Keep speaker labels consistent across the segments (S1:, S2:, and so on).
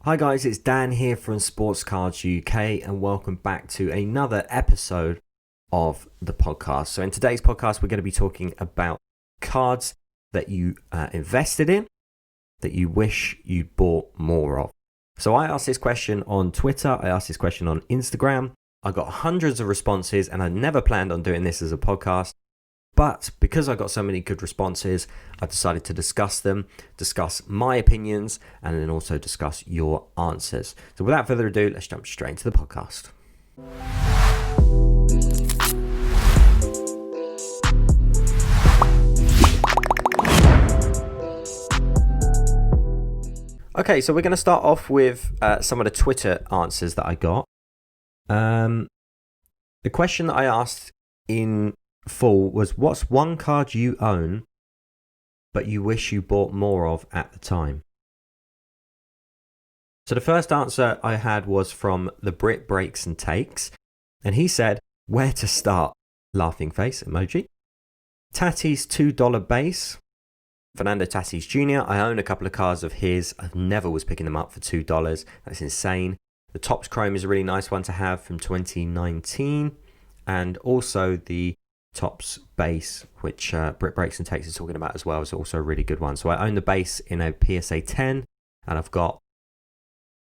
S1: Hi guys, it's Dan here from Sports Cards UK and welcome back to another episode of the podcast. So in today's podcast, we're going to be talking about cards that you invested in that you wish you bought more of. So I asked this question on Twitter, I asked this question on Instagram. I got hundreds of responses and I never planned on doing this as a podcast. But because I got so many good responses, I decided to discuss them, discuss my opinions, and then also discuss your answers. So without further ado, let's jump straight into the podcast. Okay, so we're going to start off with some of the Twitter answers that I got. The question that I asked in full was, what's one card you own but you wish you bought more of at the time? So the first answer I had was from the Brit Breaks and Takes, and he said, where to start? Laughing face emoji. Tatis $2 base, Fernando Tatis Jr. I own a couple of cards of his. I never was picking them up for $2. That's insane. The Topps Chrome is a really nice one to have from 2019, and also the Topps base, which Brit Breaks and Takes is talking about as well, is also a really good one. So I own the base in a PSA 10, and I've got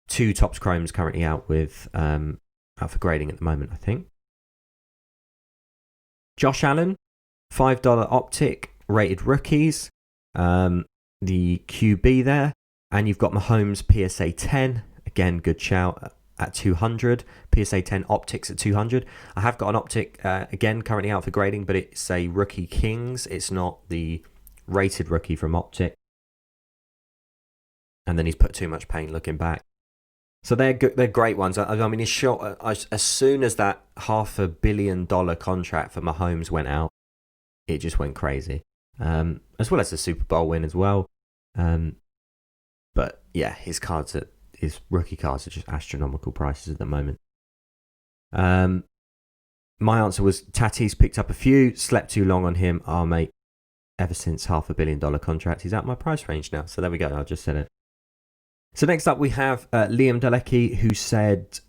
S1: two Topps Chromes currently out for grading at the moment, I think. Josh Allen, $5 Optic rated rookies, the QB there, and you've got Mahomes PSA 10, again good shout, at 200, PSA 10 Optics at 200. I have got an Optic, again, currently out for grading, but it's a Rookie Kings. It's not the rated rookie from Optic. And then he's put too much paint looking back. So they're good, they're great ones. I mean, it's short, as soon as that $500 million contract for Mahomes went out, it just went crazy. As well as the Super Bowl win as well. But yeah, his rookie cards are just astronomical prices at the moment. My answer was Tatis picked up a few, slept too long on him. Oh, mate, ever since $500 million contract, he's out my price range now. So there we go, I just said it. So next up we have Liam Dalecki, who said,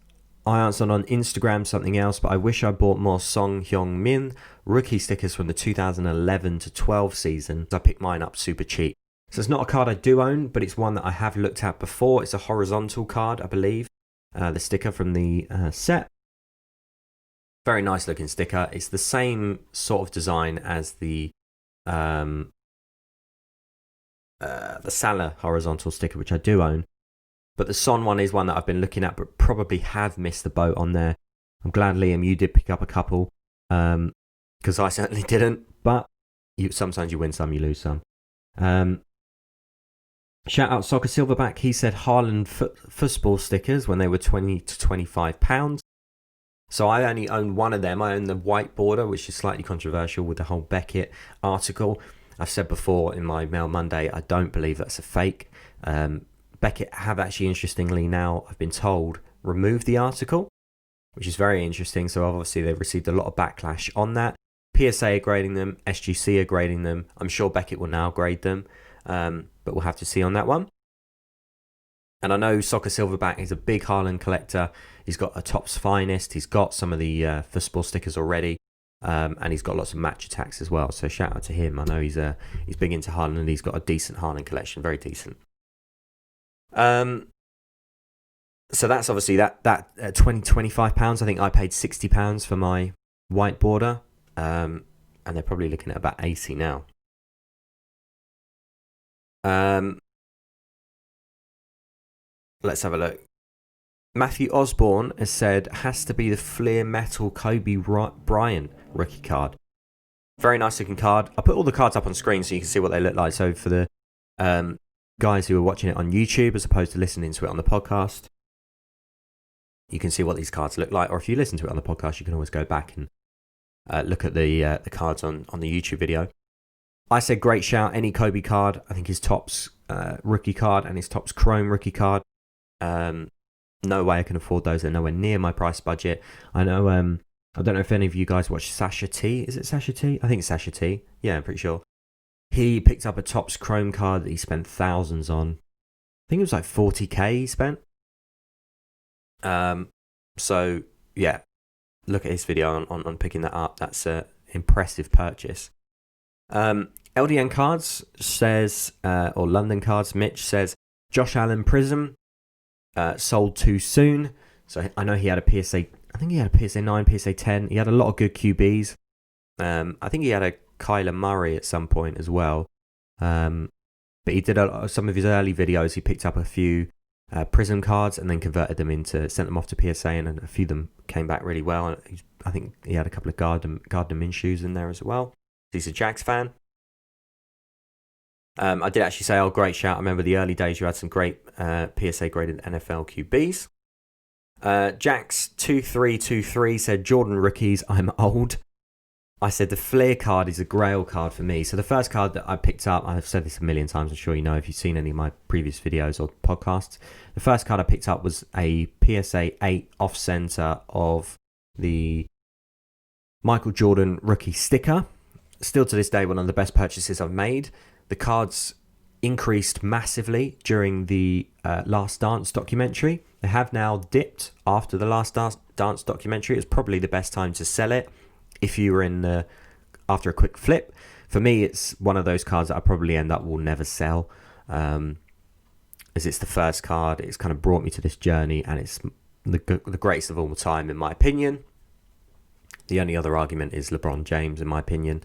S1: I answered on Instagram something else, but I wish I bought more Song Hyung-min rookie stickers from the 2011 to 12 season. I picked mine up super cheap. So it's not a card I do own, but it's one that I have looked at before. It's a horizontal card, I believe. The sticker from the set. Very nice looking sticker. It's the same sort of design as the Salah horizontal sticker, which I do own. But the Son one is one that I've been looking at, but probably have missed the boat on there. I'm glad, Liam, you did pick up a couple, because I certainly didn't. But sometimes you win some, you lose some. Shout out Soccer Silverback. He said Haaland football stickers when they were £20 to £25. So I only own one of them. I own the white border, which is slightly controversial with the whole Beckett article. I've said before in my Mail Monday, I don't believe that's a fake. Beckett have actually, interestingly now, I've been told, removed the article, which is very interesting. So obviously they've received a lot of backlash on that. PSA are grading them, SGC are grading them. I'm sure Beckett will now grade them, but we'll have to see on that one. And I know Soccer Silverback is a big Haaland collector. He's got a Topps Finest. He's got some of the football stickers already, and he's got lots of match attacks as well. So shout out to him. I know he's big into Haaland, and he's got a decent Haaland collection, very decent. So that's obviously that £25. I think I paid £60 for my white border, and they're probably looking at about 80 now. Let's have a look. Matthew Osborne has said, has to be the Fleer Metal Kobe Bryant rookie card. Very nice looking card. I'll put all the cards up on screen so you can see what they look like. So for the guys who are watching it on YouTube as opposed to listening to it on the podcast, you can see what these cards look like. Or if you listen to it on the podcast, you can always go back and look at the cards on the YouTube video. I said great shout, any Kobe card. I think his Topps rookie card and his Topps Chrome rookie card. No way I can afford those. They're nowhere near my price budget. I know, I don't know if any of you guys watch Sasha T. Is it Sasha T? I think it's Sasha T. Yeah, I'm pretty sure. He picked up a Topps Chrome card that he spent thousands on. I think it was like 40k he spent. So yeah, look at his video on picking that up. That's an impressive purchase. LDN Cards says, or London Cards, Mitch says, Josh Allen Prism sold too soon. So I know he had a PSA, I think he had a PSA 9, PSA 10. He had a lot of good QBs. I think he had a Kyler Murray at some point as well. But he did some of his early videos. He picked up a few Prism cards and then converted them sent them off to PSA, and a few of them came back really well. I think he had a couple of Gardner Minshew's in there as well. He's a Jags fan. I did actually say, great shout. I remember the early days you had some great PSA graded NFL QBs. Jax2323 said, Jordan rookies, I'm old. I said the Flair card is a grail card for me. So the first card that I picked up, I've said this a million times, I'm sure you know if you've seen any of my previous videos or podcasts. The first card I picked up was a PSA 8 off-center of the Michael Jordan rookie sticker. Still to this day, one of the best purchases I've made. The cards increased massively during the Last Dance documentary. They have now dipped after the Last Dance documentary. It was probably the best time to sell it if you were in after a quick flip. For me, it's one of those cards that I probably will never sell, as it's the first card. It's kind of brought me to this journey, and it's the greatest of all time, in my opinion. The only other argument is LeBron James, in my opinion.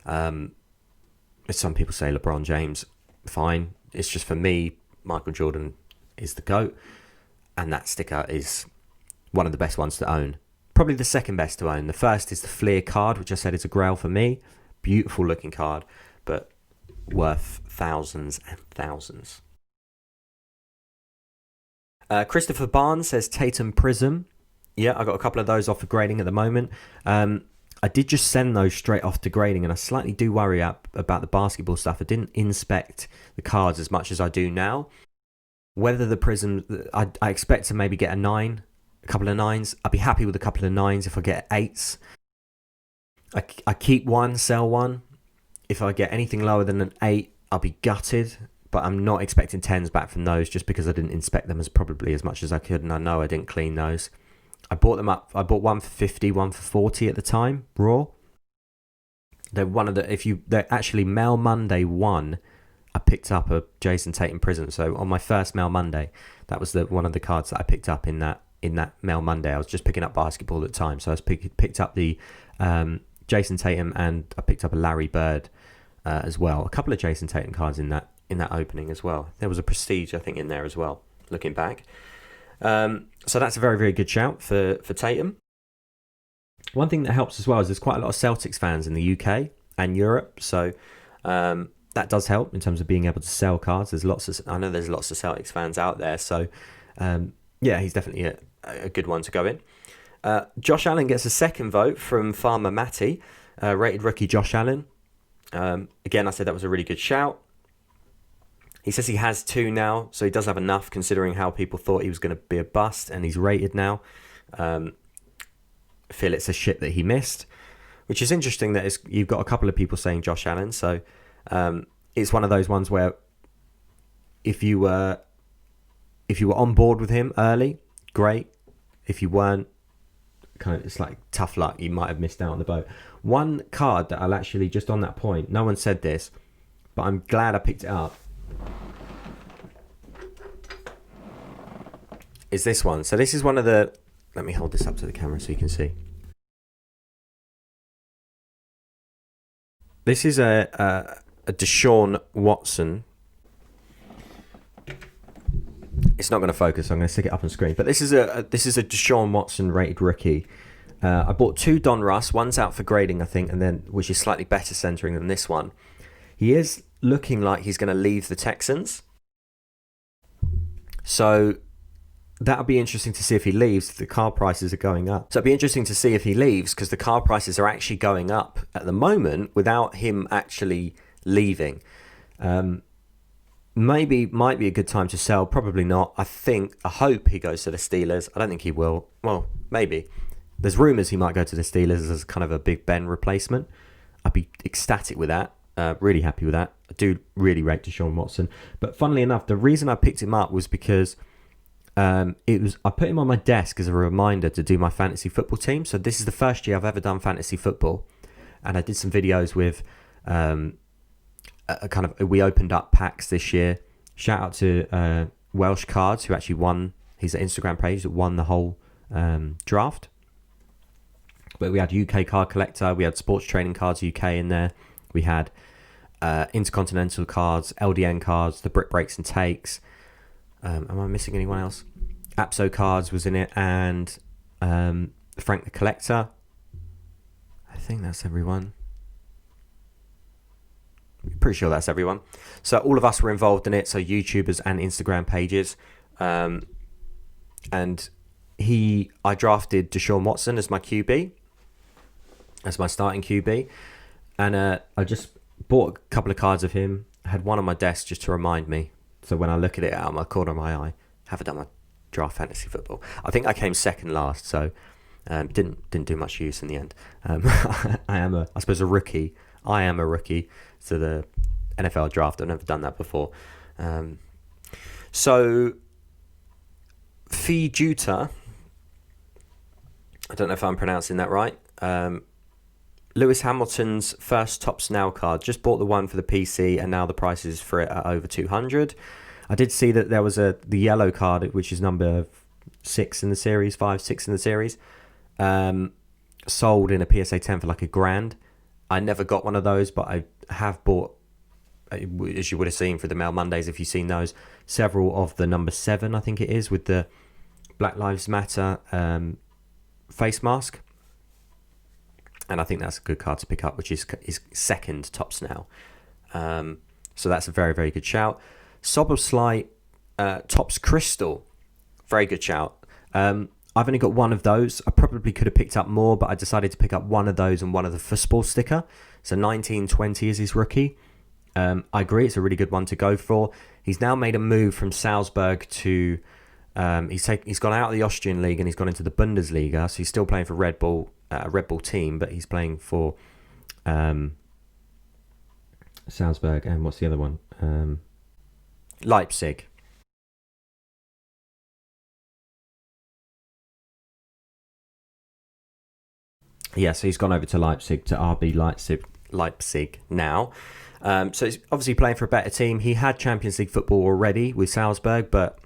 S1: Some people say LeBron James, fine. It's just, for me, Michael Jordan is the GOAT, and that sticker is one of the best ones to own. Probably the second best to own. The first is the Flair card, which I said is a grail for me. Beautiful looking card, but worth thousands and thousands. Christopher Barnes says Tatum Prism. Yeah, I got a couple of those off for grading at the moment. I did just send those straight off to grading, and I slightly do worry about the basketball stuff. I didn't inspect the cards as much as I do now. Whether the Prism, I expect to maybe get a couple of 9s. I'd be happy with a couple of 9s if I get 8s. I keep one, sell one. If I get anything lower than an 8, I'll be gutted. But I'm not expecting 10s back from those, just because I didn't inspect them as much as I could, and I know I didn't clean those. I bought them up. I bought one for 50, one for 40 at the time, raw. They're they're actually Mail Monday 1. I picked up a Jason Tatum Prism. So on my first Mail Monday, that was one of the cards that I picked up in that Mail Monday. I was just picking up basketball at the time, so I picked up the Jason Tatum, and I picked up a Larry Bird as well. A couple of Jason Tatum cards in that opening as well. There was a Prestige, I think, in there as well, looking back. So that's a very, very good shout for Tatum. One thing that helps as well is there's quite a lot of Celtics fans in the UK and Europe, so that does help in terms of being able to sell cards. I know there's lots of Celtics fans out there, so yeah, he's definitely a good one to go in. Josh Allen gets a second vote from Farmer Matty, rated rookie Josh Allen. Again, I said that was a really good shout. He says he has 2 now, so he does have enough considering how people thought he was going to be a bust, and he's rated now. I feel it's a shit that he missed, which is interesting that you've got a couple of people saying Josh Allen, so it's one of those ones where if you were on board with him early, great. If you weren't, it's like tough luck. You might have missed out on the boat. One card that I'll actually, just on that point, no one said this, but I'm glad I picked it up, is this one. So this is one of the... Let me hold this up to the camera so you can see. This is a Deshaun Watson. It's not going to focus, so I'm going to stick it up on screen. But this is a Deshaun Watson rated rookie. I bought 2 Don Russ. One's out for grading, I think, and then which is slightly better centering than this one. He is looking like he's going to leave the Texans. So that'll be interesting to see if he leaves, if the car prices are going up. So it'll be interesting to see if he leaves, because the car prices are actually going up at the moment without him actually leaving. Might be a good time to sell. Probably not. I hope he goes to the Steelers. I don't think he will. Well, maybe. There's rumours he might go to the Steelers as kind of a Big Ben replacement. I'd be ecstatic with that. Really happy with that. I do really rate Deshaun Watson. But funnily enough, the reason I picked him up was because I put him on my desk as a reminder to do my fantasy football team. So this is the first year I've ever done fantasy football, and I did some videos with we opened up packs this year. Shout out to Welsh Cards, who actually won. He's an Instagram page that won the whole draft. But we had UK Card Collector, we had Sports Trading Cards UK in there, we had Intercontinental cards, LDN cards, the Brit Breaks and Takes. Am I missing anyone else? Apso Cards was in it, and Frank the Collector. I think that's everyone. Pretty sure that's everyone. So all of us were involved in it, so YouTubers and Instagram pages. And I drafted Deshaun Watson as my QB, as my starting QB. And I just bought a couple of cards of him. I had one on my desk just to remind me. So when I look at it out of my corner of my eye, haven't done my draft fantasy football. I think I came second last, so didn't do much use in the end. I am I suppose a rookie. I am a rookie to the NFL draft. I've never done that before. So Fijuta, I don't know if I'm pronouncing that right. Lewis Hamilton's first Topps Now card. Just bought the one for the PC, and now the prices for it are over 200. I did see that there was the yellow card, which is number 6 in the series, 5, 6 in the series, sold in a PSA 10 for like $1,000. I never got one of those, but I have bought, as you would have seen for the Mail Mondays, if you've seen those, several of the number 7, I think it is, with the Black Lives Matter face mask. And I think that's a good card to pick up, which is second Topps Now. So that's a very, very good shout. Soboslai Topps Crystal, very good shout. I've only got one of those. I probably could have picked up more, but I decided to pick up one of those and one of the football sticker. So 1920 is his rookie. I agree, it's a really good one to go for. He's now made a move from Salzburg to... he's gone out of the Austrian league and he's gone into the Bundesliga. So he's still playing for Red Bull team, but he's playing for Salzburg, and what's the other one? Leipzig. Yeah, so he's gone over to Leipzig, to RB Leipzig now. So he's obviously playing for a better team. He had Champions League football already with Salzburg, but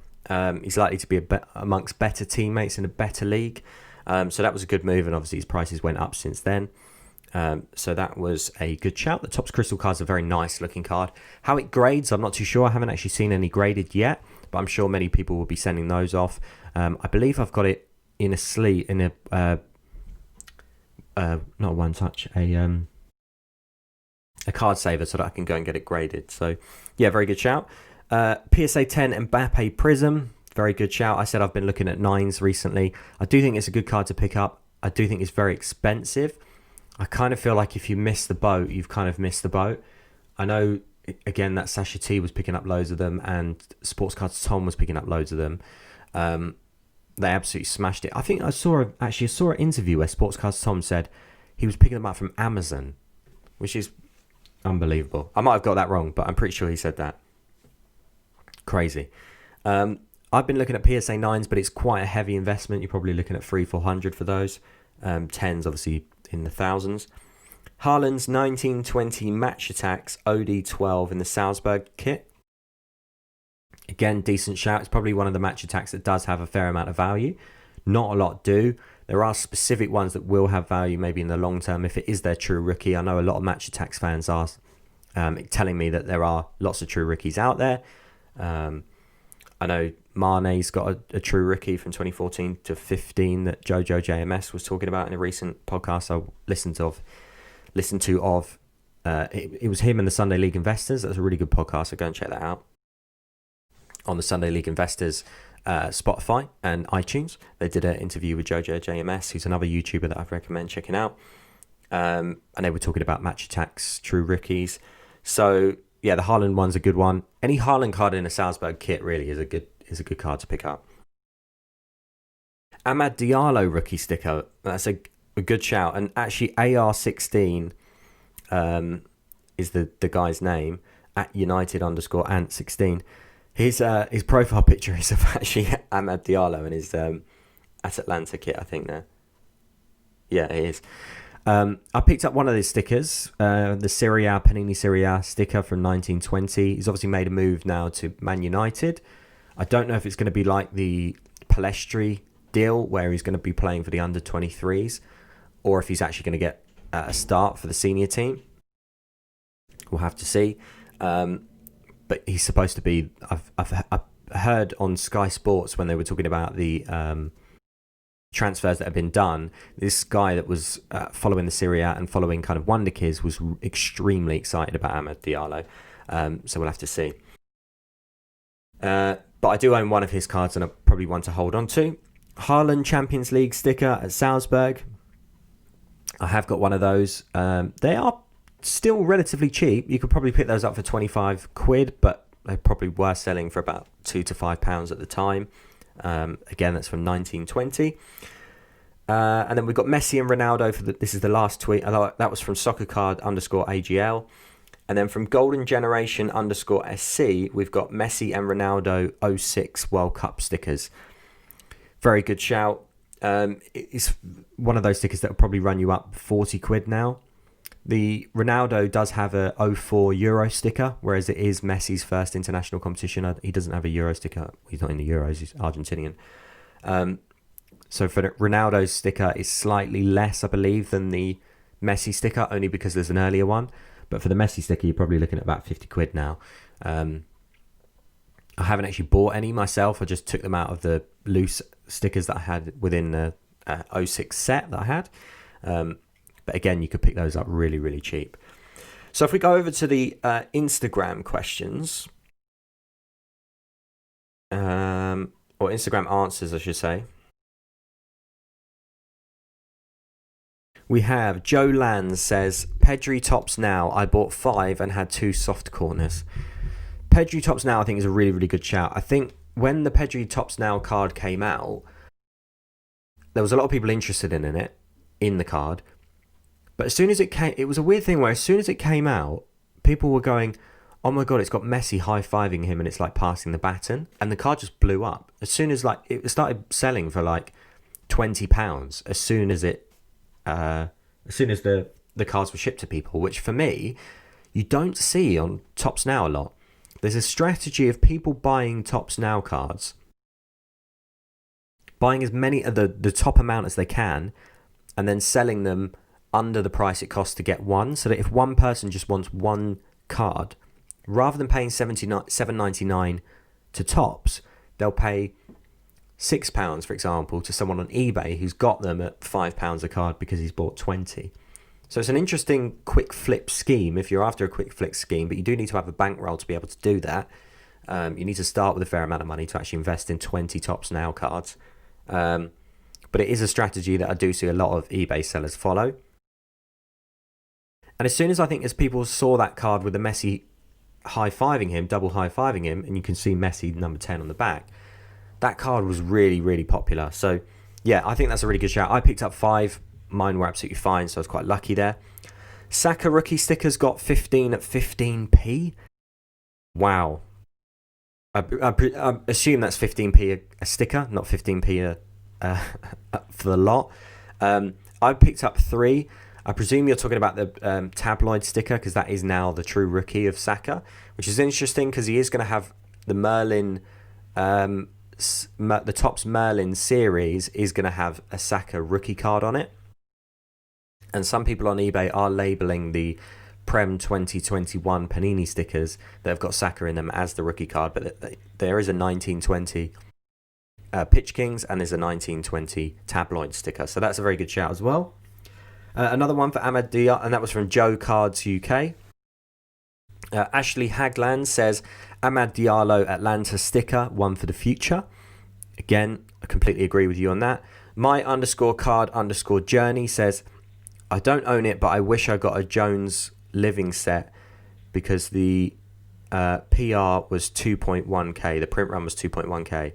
S1: he's likely to be amongst better teammates in a better league. So that was a good move, and obviously his prices went up since then. So that was a good shout. The Topps Crystal card's a very nice looking card. How it grades, I'm not too sure. I haven't actually seen any graded yet, but I'm sure many people will be sending those off. I believe I've got it in a sleeve, in a not one touch, a card saver, so that I can go and get it graded. So yeah, very good shout. PSA 10 Mbappe Prism, very good shout. I said I've been looking at 9s recently. I do think it's a good card to pick up. I do think it's very expensive. I kind of feel like if you miss the boat, you've kind of missed the boat. I know, again, that Sasha T was picking up loads of them, and Sports Cards Tom was picking up loads of them. They absolutely smashed it. I think I saw an interview where Sports Cards Tom said he was picking them up from Amazon, which is unbelievable. I might have got that wrong, but I'm pretty sure he said that. Crazy. I've been looking at PSA 9s, but it's quite a heavy investment. You're probably looking at 300-400 for those. 10s, obviously, in the thousands. Haaland's 1920 Match Attacks OD12 in the Salzburg kit. Again, decent shout. It's probably one of the Match Attacks that does have a fair amount of value. Not a lot do. There are specific ones that will have value maybe in the long term if it is their true rookie. I know a lot of Match Attacks fans are telling me that there are lots of true rookies out there. I know Mane's got a true rookie from 2014 to 15 that Jojo JMS was talking about in a recent podcast I listened to. It was him and the Sunday League Investors. That's a really good podcast, so go and check that out on the Sunday League Investors Spotify and iTunes. They did an interview with Jojo JMS, who's another YouTuber that I'd recommend checking out, and they were talking about Match Attacks true rookies. So yeah, the Haaland one's a good one. Any Haaland card in a Salzburg kit really is a good card to pick up. Amad Diallo rookie sticker, that's a good shout. And actually AR16 is the guy's name, at United_Ant16. His profile picture is of actually Amad Diallo and his at Atlanta kit, I think there. Yeah, it is. I picked up one of these stickers, the Panini Serie A sticker from 1920. He's obviously made a move now to Man United. I don't know if it's going to be like the Palestri deal where he's going to be playing for the under 23s, or if he's actually going to get a start for the senior team. We'll have to see. But he's supposed to be. I've heard on Sky Sports when they were talking about the transfers that have been done, this guy that was following the Serie A and following kind of Wonder Kids was extremely excited about Amad Diallo. So we'll have to see. But I do own one of his cards and I probably want to hold on to. Haaland Champions League sticker at Salzburg. I have got one of those. They are still relatively cheap. You could probably pick those up for 25 quid, but they probably were selling for about £2 to £5 at the time. Again, that's from 1920. And then we've got Messi and Ronaldo this is the last tweet. That was from soccercard_AGL. And then from Golden Generation _SC, we've got Messi and Ronaldo 06 World Cup stickers. Very good shout. It's one of those stickers that will probably run you up 40 quid now. The Ronaldo does have a 04 Euro sticker, whereas it is Messi's first international competition. He doesn't have a Euro sticker. He's not in the Euros. He's Argentinian. So for the Ronaldo's sticker, it's slightly less, I believe, than the Messi sticker, only because there's an earlier one. But for the Messi sticker, you're probably looking at about 50 quid now. I haven't actually bought any myself. I just took them out of the loose stickers that I had within the 06 set that I had. But again, you could pick those up really, really cheap. So if we go over to the Instagram questions, or Instagram answers, I should say. We have Joe Lands says, Pedri tops now. I bought 5 and had 2 soft corners. Pedri tops now, I think, is a really, really good shout. I think when the Pedri tops now card came out, there was a lot of people interested in it, in the card. But as soon as it came, it was a weird thing where as soon as it came out, people were going, oh my God, it's got Messi high-fiving him and it's like passing the baton. And the card just blew up. As soon as it started selling for like £20 as soon as the cards were shipped to people, which for me, you don't see on Topps Now a lot. There's a strategy of people buying Topps Now cards, buying as many of the top amount as they can, and then selling them under the price it costs to get one, so that if one person just wants one card, rather than paying $7.99 to Topps, they'll pay £6, for example, to someone on eBay who's got them at £5 a card because he's bought 20. So it's an interesting quick flip scheme if you're after a quick flip scheme, but you do need to have a bankroll to be able to do that. You need to start with a fair amount of money to actually invest in 20 Topps Now cards. But it is a strategy that I do see a lot of eBay sellers follow. And as soon as people saw that card with the Messi high-fiving him, double high-fiving him, and you can see Messi number 10 on the back, that card was really, really popular. So, yeah, I think that's a really good shout. I picked up 5. Mine were absolutely fine, so I was quite lucky there. Saka rookie stickers got 15 at 15p. Wow. I assume that's 15p a sticker, not 15p for the lot. I picked up 3. I presume you're talking about the tabloid sticker, because that is now the true rookie of Saka, which is interesting because he is going to have the Merlin, the Topps Merlin series is going to have a Saka rookie card on it. And some people on eBay are labelling the Prem 2021 Panini stickers that have got Saka in them as the rookie card, but there is a 1920 Pitch Kings and there's a 1920 tabloid sticker, so that's a very good shout as well. Another one for Amad Diallo, and that was from Joe Cards UK. Ashley Hagland says, Amad Diallo Atlanta sticker, one for the future. Again, I completely agree with you on that. My_card_journey says, I don't own it, but I wish I got a Jones living set because the PR was 2.1k. The print run was 2.1k.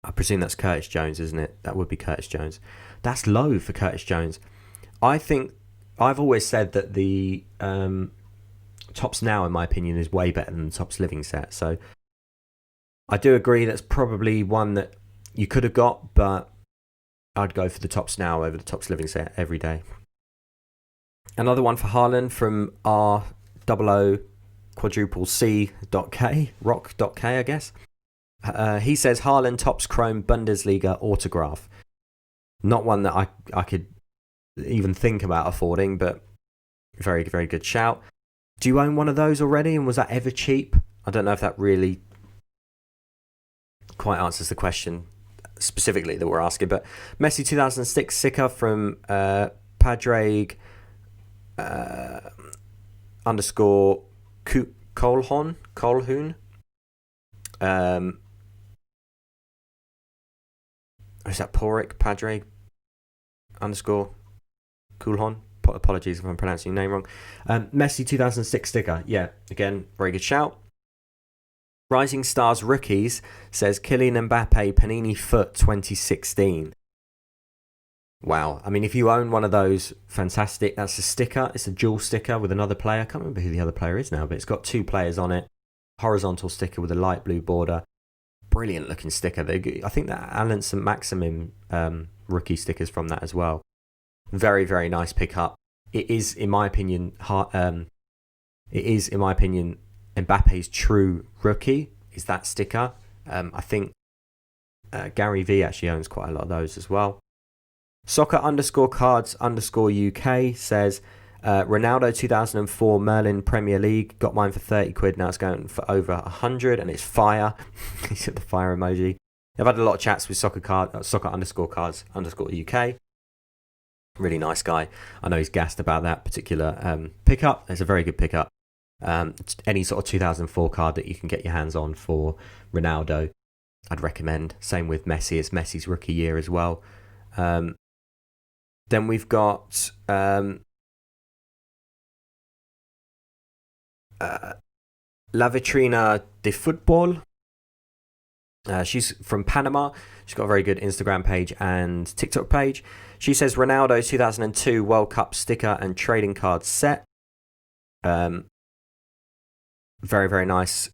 S1: I presume that's Curtis Jones, isn't it? That would be Curtis Jones. That's low for Curtis Jones. I think I've always said that the Tops Now, in my opinion, is way better than the Tops Living set. So I do agree that's probably one that you could have got, but I'd go for the Tops Now over the Tops Living set every day. Another one for Haaland from R00 quadruple C.K, rock.k, I guess. He says Haaland Tops Chrome Bundesliga autograph. Not one that I could even think about affording, but very, very good shout. Do you own one of those already, and was that ever cheap? I don't know if that really quite answers the question specifically that we're asking, but Messi 2006 sticker from Padraig underscore Colhoun. Is that Porik Padraig underscore Coolhon? Apologies if I'm pronouncing your name wrong. Messi 2006 sticker. Yeah, again, very good shout. Rising Stars Rookies says Kylian Mbappe Panini Foot 2016. Wow. I mean, if you own one of those, fantastic. That's a sticker. It's a dual sticker with another player. I can't remember who the other player is now, but it's got two players on it. Horizontal sticker with a light blue border. Brilliant looking sticker. I think that Alan St. Maximin rookie stickers from that as well. Very, very nice pickup. It is, in my opinion, Mbappe's true rookie is that sticker. I think Gary V actually owns quite a lot of those as well. Soccer underscore cards underscore UK says Ronaldo 2004 Merlin Premier League, got mine for 30 quid, now it's going for over 100 and it's fire. He's got the fire emoji. I've had a lot of chats with soccer underscore cards underscore UK. Really nice guy. I know he's gassed about that particular pickup. It's a very good pickup. Any sort of 2004 card that you can get your hands on for Ronaldo, I'd recommend. Same with Messi. It's Messi's rookie year as well. Then we've got La Vitrina de Football. She's from Panama. She's got a very good Instagram page and TikTok page. She says Ronaldo 2002 World Cup sticker and trading card set. Very, very nice.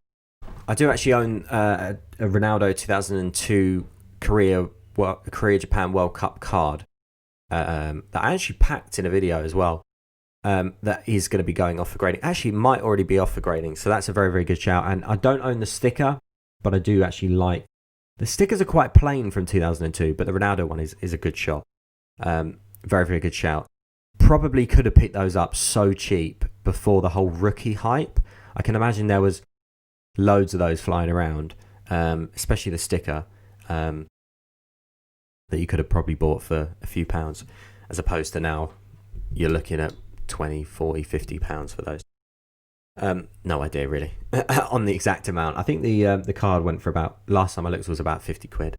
S1: I do actually own a Ronaldo 2002 Korea Japan World Cup card that I actually packed in a video as well. That is going to be going off for grading. Actually, might already be off for grading. So that's a very, very good shout. And I don't own the sticker, but I do actually like... The stickers are quite plain from 2002, but the Ronaldo one is a good shot. Very, very good shout. Probably could have picked those up so cheap before the whole rookie hype. I can imagine there was loads of those flying around, especially the sticker, that you could have probably bought for a few pounds, as opposed to now you're looking at 20, 40, 50 pounds for those. No idea really on the exact amount. I think the card went for about, last time I looked, was about 50 quid.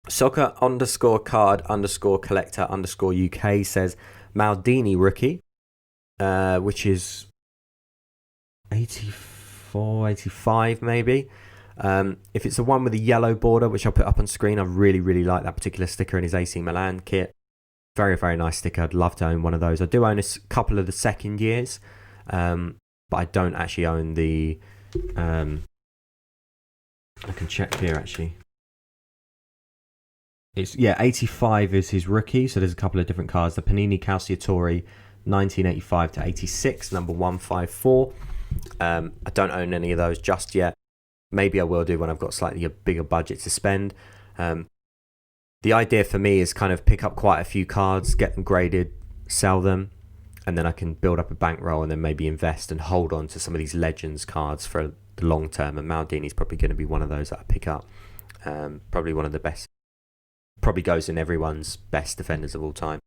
S1: Soccer underscore card underscore collector underscore UK says Maldini rookie, which is 84, 85 maybe. If it's the one with the yellow border, which I'll put up on screen, I really, really like that particular sticker in his AC Milan kit. Very, very nice sticker. I'd love to own one of those. I do own a couple of the second years, but I don't actually own the... I can check here actually. It's 85 is his rookie, so there's a couple of different cards. The Panini Calciatore 1985 to 86, number 154. I don't own any of those just yet. Maybe I will do when I've got slightly a bigger budget to spend. The idea for me is kind of pick up quite a few cards, get them graded, sell them, and then I can build up a bankroll and then maybe invest and hold on to some of these Legends cards for the long term. And Maldini's probably going to be one of those that I pick up. Probably one of the best. Probably goes in everyone's best defenders of all time.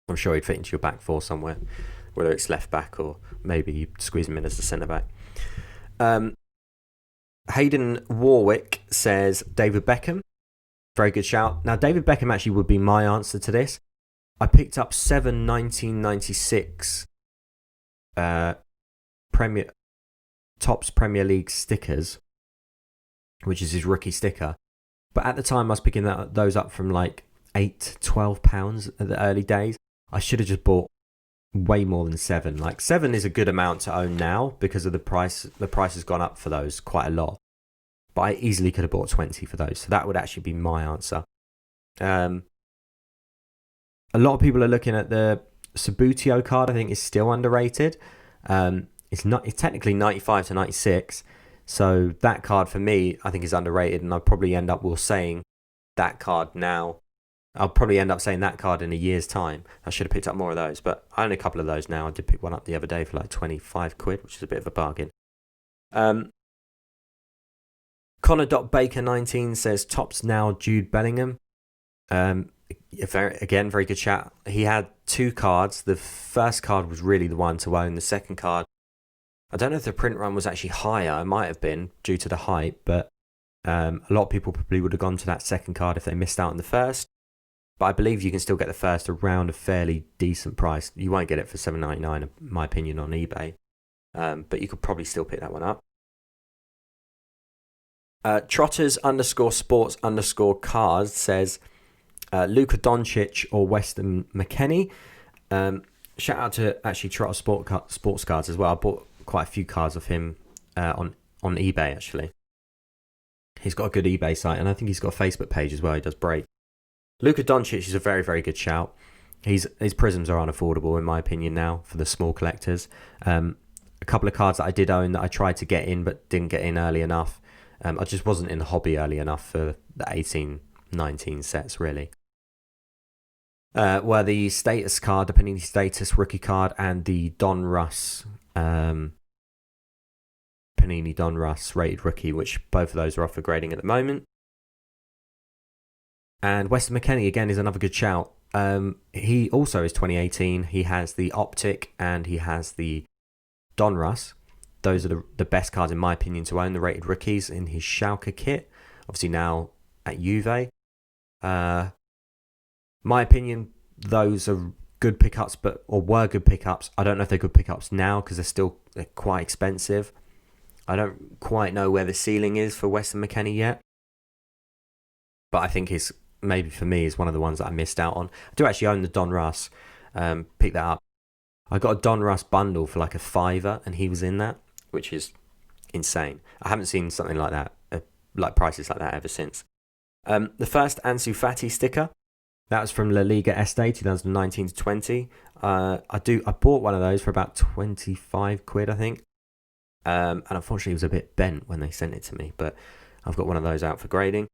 S1: I'm sure he'd fit into your back four somewhere, whether it's left back or maybe you squeeze him in as the centre back. Hayden Warwick says David Beckham. Very good shout. Now, David Beckham actually would be my answer to this. I picked up 7 1996 Topps Premier League stickers, which is his rookie sticker. But at the time, I was picking those up from like £8, £12 at the early days. I should have just bought way more than 7. Like 7 is a good amount to own now because of the price. The price has gone up for those quite a lot. But I easily could have bought 20 for those. So that would actually be my answer. A lot of people are looking at the Sabutio card. I think is still underrated. It's technically 95 to 96. So that card for me, I think is underrated. And I'll probably end up saying that card now. I'll probably end up saying that card in a year's time. I should have picked up more of those, but I own a couple of those now. I did pick one up the other day for like 25 quid, which is a bit of a bargain. Connor.Baker19 says, tops now Jude Bellingham. Very good chat. He had 2 cards. The first card was really the one to own. The second card, I don't know if the print run was actually higher. It might have been due to the hype, but a lot of people probably would have gone to that second card if they missed out on the first. But I believe you can still get the first around a fairly decent price. You won't get it for $7.99, in my opinion, on eBay. But you could probably still pick that one up. Trotters_sports_cards says, Luka Doncic or Weston McKennie. Shout out to actually Trotter Sports Cards as well. I bought quite a few cards of him on eBay, actually. He's got a good eBay site, and I think he's got a Facebook page as well. He does break. Luka Doncic is a very, very good shout. His prisms are unaffordable, in my opinion, now for the small collectors. A couple of cards that I did own that I tried to get in but didn't get in early enough. I just wasn't in the hobby early enough for the 18, 19 sets, really. Were the status card, the Panini status rookie card, and the Don Russ, Panini Don Russ rated rookie, which both of those are off for grading at the moment. And Weston McKennie, again, is another good shout. He also is 2018. He has the Optic and he has the Don Russ. Those are the best cards, in my opinion, to own, the rated rookies in his Schalke kit. Obviously now at Juve. My opinion, those are good pickups, were good pickups. I don't know if they're good pickups now because they're quite expensive. I don't quite know where the ceiling is for Weston McKennie yet. But I think it's maybe for me is one of the ones that I missed out on. I do actually own the Don Russ. Pick that up. I got a Don Russ bundle for like a £5 and he was in that, which is insane. I haven't seen something like that, like prices like that ever since. The first Ansu Fati sticker, that was from La Liga Este 2019 to 20. I bought one of those for about 25 quid, I think. And unfortunately it was a bit bent when they sent it to me, but I've got one of those out for grading.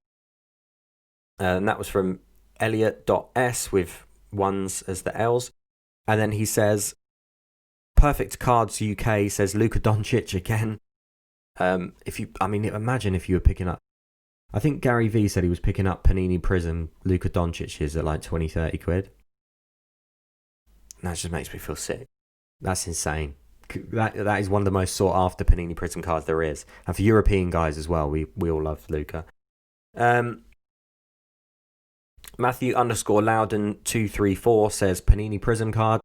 S1: And that was from Elliot.S with ones as the L's. And then he says, Perfect Cards UK says Luka Doncic again. Imagine if you were picking up, I think Gary V said he was picking up Panini Prism Luka Doncic's at like 20, 30 quid. That just makes me feel sick. That's insane. That is one of the most sought after Panini Prism cards there is. And for European guys as well, we all love Luka. Matthew_Loudon234 says Panini Prism card.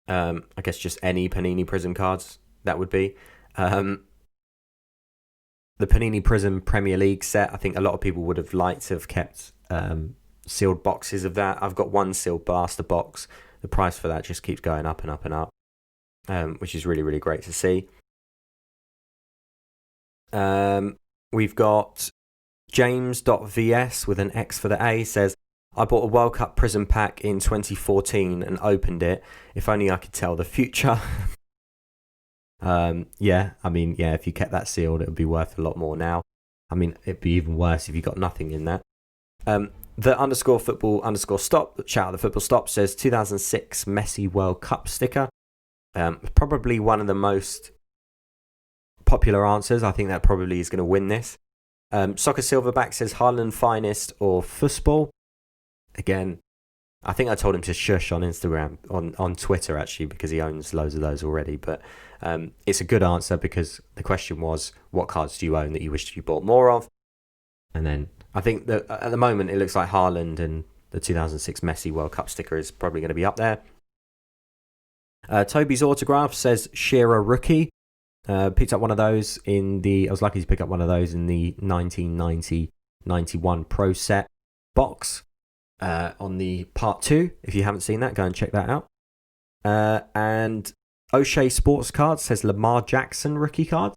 S1: I guess just any Panini Prism cards that would be. The Panini Prism Premier League set, I think a lot of people would have liked to have kept sealed boxes of that. I've got one sealed blaster box. The price for that just keeps going up and up and up, which is really, really great to see. We've got James.vs with an X for the A says, I bought a World Cup Prism pack in 2014 and opened it. If only I could tell the future. If you kept that sealed, it would be worth a lot more now. I mean, it'd be even worse if you got nothing in that. The _football_stop, shout out the football stop, says 2006 Messi World Cup sticker. Probably one of the most popular answers. I think that probably is going to win this. Soccer Silverback says Haaland Finest or Fussball. Again, I think I told him to shush on Instagram, on Twitter actually, because he owns loads of those already. But it's a good answer because the question was, what cards do you own that you wished you bought more of? And then I think that at the moment it looks like Haaland and the 2006 Messi World Cup sticker is probably going to be up there. Toby's Autograph says Shearer Rookie. Picked up one of those I was lucky to pick up one of those in the 1990-91 Pro Set box on the part 2. If you haven't seen that, go and check that out. And O'Shea Sports Cards says Lamar Jackson rookie card.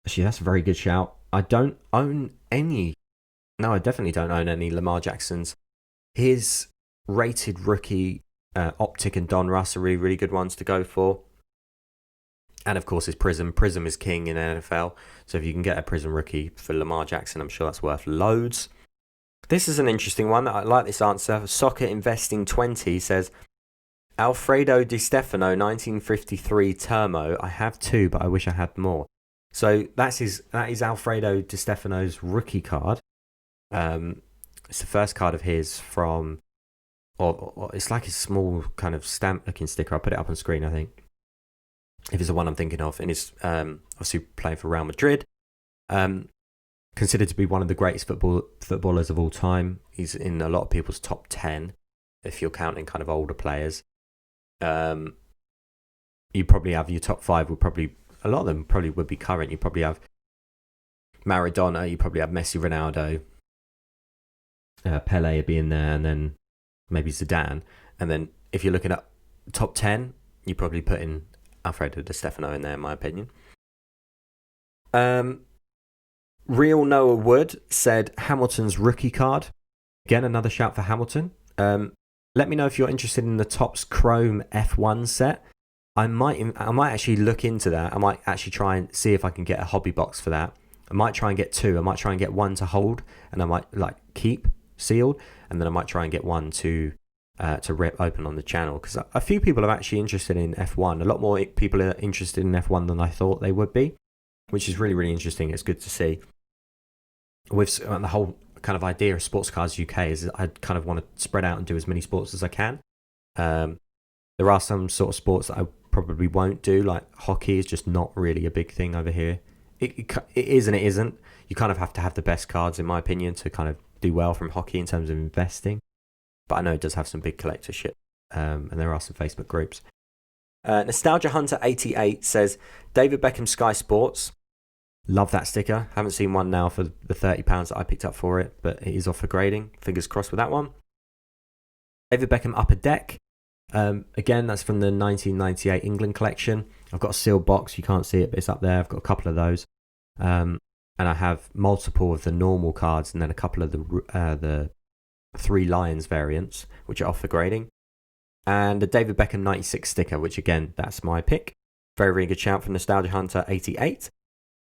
S1: Actually, that's a very good shout. I don't own any. No, I definitely don't own any Lamar Jacksons. His rated rookie, Optic and Don Russ are really, really good ones to go for. And of course, his Prism. Prism is king in NFL. So if you can get a Prism rookie for Lamar Jackson, I'm sure that's worth loads. This is an interesting one. I like this answer. Soccer Investing 20 says, Alfredo Di Stefano 1953 Termo. I have 2, but I wish I had more. So that is Alfredo Di Stefano's rookie card. It's the first card of his from, or it's like a small kind of stamp-looking sticker. I'll put it up on screen, I think, if it's the one I'm thinking of. And he's obviously playing for Real Madrid. Considered to be one of the greatest footballers of all time. He's in a lot of people's top 10, if you're counting kind of older players. You probably have your top 5 a lot of them probably would be current. You probably have Maradona, you probably have Messi, Ronaldo, Pele would be in there, and then maybe Zidane. And then if you're looking at top 10, you probably put in Alfredo Di Stefano in there, in my opinion. Real Noah Wood said Hamilton's rookie card. Again, another shout for Hamilton. Let me know if you're interested in the Topps Chrome F1 set. I might actually look into that. I might actually try and see if I can get a hobby box for that. I might try and get 2. I might try and get 1 to hold, and I might keep sealed, and then I might try and get 1 to rip open on the channel, because a few people are actually interested in F1. A lot more people are interested in F1 than I thought they would be, which is really, really interesting. It's good to see. With the whole kind of idea of Sports Cars UK is I kind of want to spread out and do as many sports as I can. There are some sort of sports that I probably won't do, like hockey is just not really a big thing over here. It is and it isn't. You kind of have to have the best cards, in my opinion, to kind of do well from hockey in terms of investing. But I know it does have some big collectorship, and there are some Facebook groups. Nostalgia Hunter 88 says, David Beckham Sky Sports. Love that sticker. Haven't seen one now for the £30 that I picked up for it, but it is off for grading. Fingers crossed with that one. David Beckham Upper Deck. Again, that's from the 1998 England collection. I've got a sealed box. You can't see it, but it's up there. I've got a couple of those. And I have multiple of the normal cards and then a couple of the Three Lions variants, which are off for grading. And the David Beckham 96 sticker, which again, that's my pick. Very, very good shout from Nostalgia Hunter 88.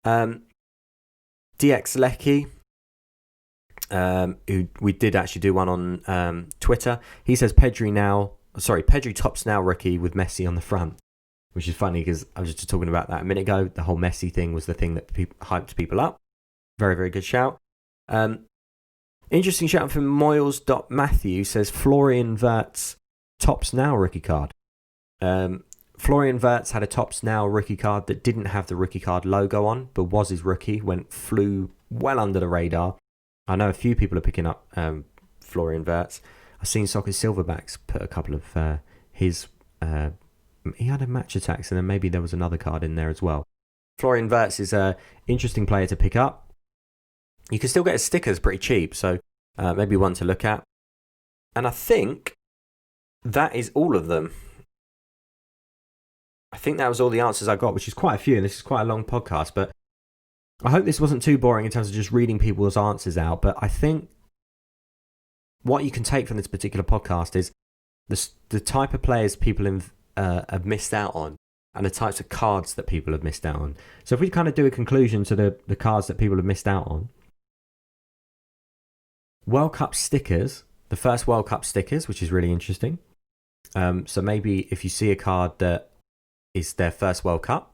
S1: DX Lecky, who we did actually do one on Twitter. He says Pedri tops now rookie with Messi on the front, which is funny because I was just talking about that a minute ago. The whole Messi thing was the thing that hyped people up. Very, very good shout. Interesting shout from Moyles.Matthew says Florian Wirtz tops now rookie card. Florian Wirtz had a Topps Now rookie card that didn't have the rookie card logo on, but was his rookie, flew well under the radar. I know a few people are picking up Florian Wirtz. I've seen Soccer Silverbacks put a couple of his... he had a Match Attacks, and then maybe there was another card in there as well. Florian Wirtz is an interesting player to pick up. You can still get his stickers pretty cheap, so maybe one to look at. And I think that is all of them. I think that was all the answers I got, which is quite a few, and this is quite a long podcast, but I hope this wasn't too boring in terms of just reading people's answers out. But I think what you can take from this particular podcast is the type of players people have missed out on and the types of cards that people have missed out on. So if we kind of do a conclusion to the cards that people have missed out on, World Cup stickers, the first World Cup stickers, which is really interesting. So maybe if you see a card that is their first World Cup,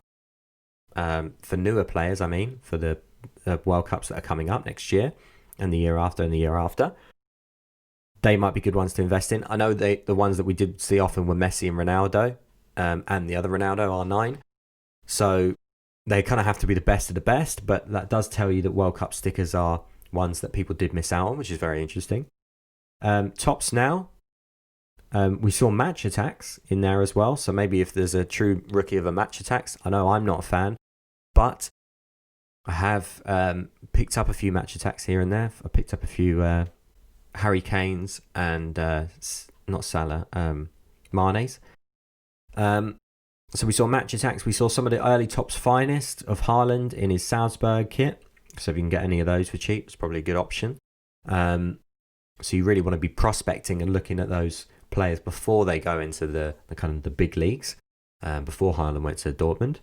S1: for newer players, for the World Cups that are coming up next year and the year after and the year after, they might be good ones to invest in. I know the ones that we did see often were Messi and Ronaldo, and the other Ronaldo, R9. So they kind of have to be the best of the best, but that does tell you that World Cup stickers are ones that people did miss out on, which is very interesting. Topps Now. We saw Match Attacks in there as well, so maybe if there's a true rookie of a Match Attacks, I know I'm not a fan, but I have picked up a few Match Attacks here and there. I picked up a few Harry Kane's and not Salah, Mane's. So we saw match attacks. We saw some of the early Topps Finest of Haaland in his Salzburg kit. So if you can get any of those for cheap, it's probably a good option. So you really want to be prospecting and looking at those players before they go into the kind of the big leagues, before Haaland went to Dortmund.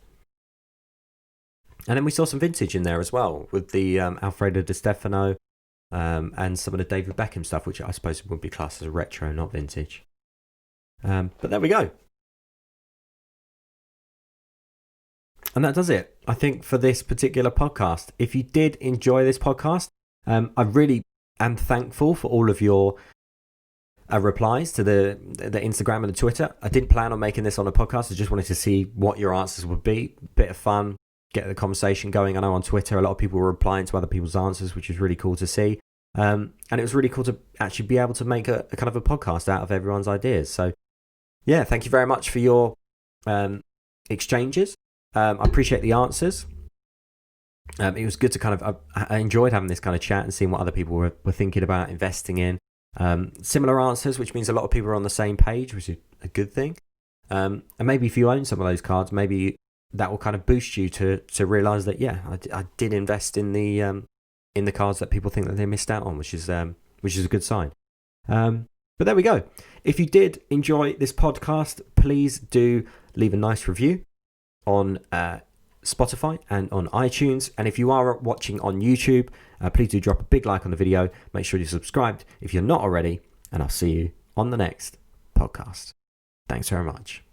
S1: And then we saw some vintage in there as well, with the Alfredo Di Stefano and some of the David Beckham stuff, which I suppose would be classed as retro, not vintage. But there we go. And that does it, I think, for this particular podcast. If you did enjoy this podcast, I really am thankful for all of your replies to the Instagram and the Twitter. I didn't plan on making this on a podcast. I just wanted to see what your answers would be. Bit of fun, get the conversation going. I know on Twitter, a lot of people were replying to other people's answers, which is really cool to see. And it was really cool to actually be able to make a kind of a podcast out of everyone's ideas. So, yeah, thank you very much for your exchanges. I appreciate the answers. It was good to kind of, I enjoyed having this kind of chat and seeing what other people were thinking about investing in. Similar answers, which means a lot of people are on the same page, which is a good thing. And maybe if you own some of those cards, maybe that will kind of boost you to realize that, yeah, I did invest in the cards that people think that they missed out on, which is a good sign. But there we go. If you did enjoy this podcast, please do leave a nice review on Spotify and on iTunes. And if you are watching on YouTube, please do drop a big like on the video. Make sure you're subscribed if you're not already. And I'll see you on the next podcast. Thanks very much.